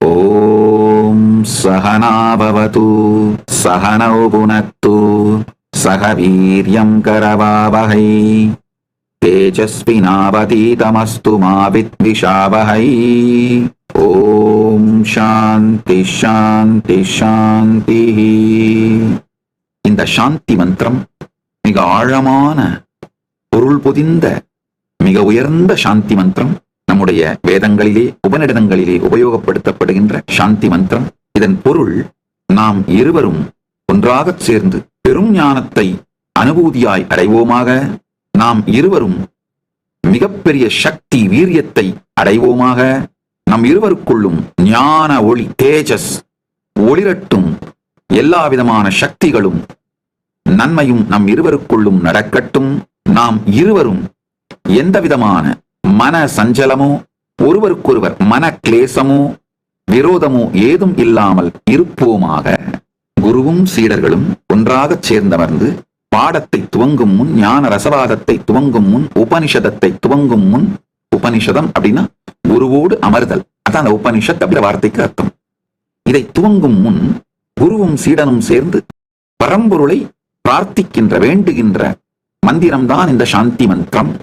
ஓம் சகனா பவது சகனௌ புனக்து சக வீர்யம் கரவாவஹை தேஜஸ்வினாவதீதமஸ்து மா வித்விஷாவஹை. ஓம் சாந்தி சாந்தி சாந்தி. இந்த சாந்தி மந்திரம் மிக ஆழமான பொருள் பொதிந்த மிக உயர்ந்த சாந்தி மந்திரம். நம்முடைய வேதங்களிலே உபநிடதங்களிலே உபயோகப்படுத்தப்படுகின்ற சாந்தி மந்திரம். இதன் பொருள், நாம் இருவரும் ஒன்றாகச் சேர்ந்து பெரும் ஞானத்தை அனுபூதியாய் அடைவோமாக. நாம் இருவரும் மிகப்பெரிய சக்தி வீரியத்தை அடைவோமாக. நம் இருவருக்குள்ளும் ஞான ஒளி தேஜஸ் ஒளிரட்டும். எல்லா விதமான சக்திகளும் நன்மையும் நம் இருவருக்குள்ளும் நடக்கட்டும். நாம் இருவரும் எந்த விதமான மன சஞ்சலமோ ஒருவருக்கொருவர் மன கிளேசமோ விரோதமோ ஏதும் இல்லாமல் இருப்போமாக. குருவும் சீடர்களும் ஒன்றாகச் சேர்ந்தமர்ந்து பாடத்தை துவங்கும் முன், ஞான ரசவாதத்தை துவங்கும் முன், உபனிஷதத்தை துவங்கும் முன், உபனிஷதம் அப்படின்னா குருவோடு அமர்தல், அதான் அந்த உபனிஷத் அப்படின்ற வார்த்தைக்கு அர்த்தம். இதை துவங்கும் முன் குருவும் சீடனும் சேர்ந்து பரம்பொருளை பிரார்த்திக்கின்ற வேண்டுகின்ற மந்திரம்தான் இந்த சாந்தி மந்திரம்.